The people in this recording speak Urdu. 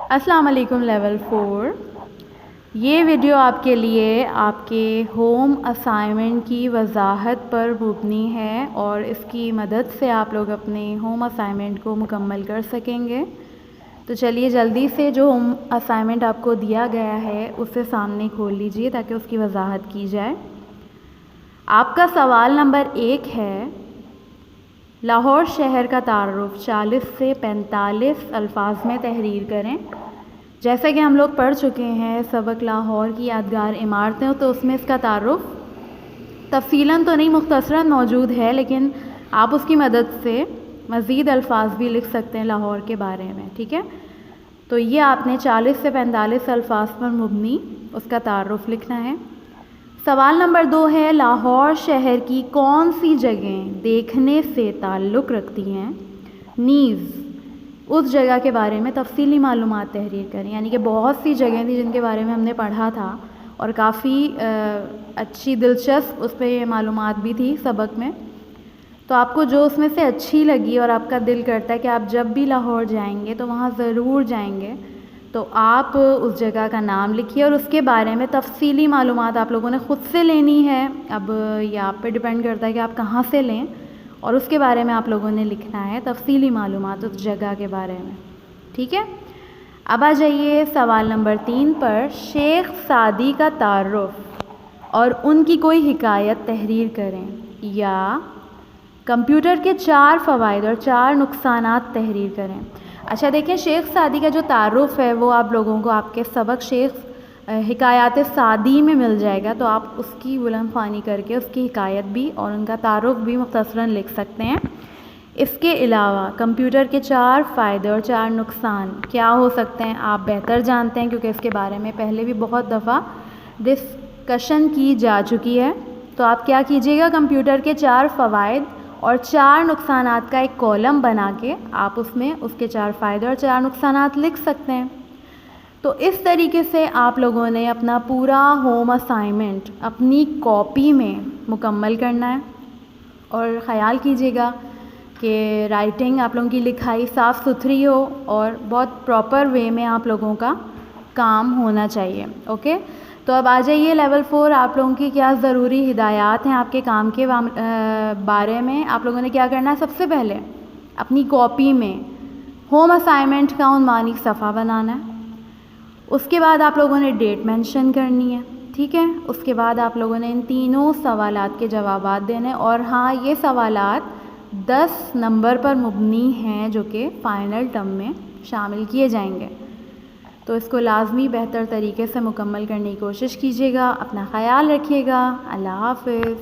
السلام علیکم لیول 4. یہ ویڈیو آپ کے لیے آپ کے ہوم اسائنمنٹ کی وضاحت پر مبنی ہے اور اس کی مدد سے آپ لوگ اپنے ہوم اسائنمنٹ کو مکمل کر سکیں گے. تو چلیے جلدی سے جو ہوم اسائنمنٹ آپ کو دیا گیا ہے اسے سامنے کھول لیجئے تاکہ اس کی وضاحت کی جائے. آپ کا سوال نمبر 1 ہے، لاہور شہر کا تعارف 40 سے 45 الفاظ میں تحریر کریں. جیسا کہ ہم لوگ پڑھ چکے ہیں سبق لاہور کی یادگار عمارتیں، تو اس میں اس کا تعارف تفصیلاً تو نہیں مختصراً موجود ہے، لیکن آپ اس کی مدد سے مزید الفاظ بھی لکھ سکتے ہیں لاہور کے بارے میں. ٹھیک ہے، تو یہ آپ نے 40 سے 45 الفاظ پر مبنی اس کا تعارف لکھنا ہے. سوال نمبر 2 ہے، لاہور شہر کی کون سی جگہیں دیکھنے سے تعلق رکھتی ہیں؟ نیز اس جگہ کے بارے میں تفصیلی معلومات تحریر کریں. یعنی کہ بہت سی جگہیں تھیں جن کے بارے میں ہم نے پڑھا تھا اور کافی اچھی دلچسپ اس پہ معلومات بھی تھی سبق میں. تو آپ کو جو اس میں سے اچھی لگی اور آپ کا دل کرتا ہے کہ آپ جب بھی لاہور جائیں گے تو وہاں ضرور جائیں گے، تو آپ اس جگہ کا نام لکھیے اور اس کے بارے میں تفصیلی معلومات آپ لوگوں نے خود سے لینی ہے. اب یہ آپ پہ ڈیپینڈ کرتا ہے کہ آپ کہاں سے لیں، اور اس کے بارے میں آپ لوگوں نے لکھنا ہے تفصیلی معلومات اس جگہ کے بارے میں. ٹھیک ہے، اب آ جائیے سوال نمبر 3 پر. شیخ سعدی کا تعارف اور ان کی کوئی حکایت تحریر کریں، یا کمپیوٹر کے 4 فوائد اور 4 نقصانات تحریر کریں. اچھا دیکھیں، شیخ سعدی کا جو تعارف ہے وہ آپ لوگوں کو آپ کے سبق شیخ حکایات سعدی میں مل جائے گا، تو آپ اس کی بلند خوانی کر کے اس کی حکایت بھی اور ان کا تعارف بھی مختصراً لکھ سکتے ہیں. اس کے علاوہ کمپیوٹر کے 4 فائدے اور 4 نقصان کیا ہو سکتے ہیں آپ بہتر جانتے ہیں، کیونکہ اس کے بارے میں پہلے بھی بہت دفعہ ڈسکشن کی جا چکی ہے. تو آپ کیا کیجیے گا، کمپیوٹر کے 4 فوائد اور 4 نقصانات کا ایک کالم بنا کے آپ اس میں اس کے 4 فائدے اور 4 نقصانات لکھ سکتے ہیں. تو اس طریقے سے آپ لوگوں نے اپنا پورا ہوم اسائنمنٹ اپنی کاپی میں مکمل کرنا ہے. اور خیال کیجیے گا کہ رائٹنگ آپ لوگوں کی لکھائی صاف ستھری ہو اور بہت پراپر وے میں آپ لوگوں کا کام ہونا چاہیے. اوکے، تو اب آ جائیے لیول 4. آپ لوگوں کی کیا ضروری ہدایات ہیں آپ کے کام کے بارے میں. آپ لوگوں نے کیا کرنا ہے، سب سے پہلے اپنی کاپی میں ہوم اسائنمنٹ کا عنوانی صفحہ بنانا ہے. اس کے بعد آپ لوگوں نے ڈیٹ مینشن کرنی ہے. ٹھیک ہے، اس کے بعد آپ لوگوں نے ان تینوں سوالات کے جوابات دینے. اور ہاں، یہ سوالات 10 نمبر پر مبنی ہیں جو کہ فائنل ٹرم میں شامل کیے جائیں گے. تو اس کو لازمی بہتر طریقے سے مکمل کرنے کی کوشش کیجیے گا. اپنا خیال رکھیے گا. اللہ حافظ.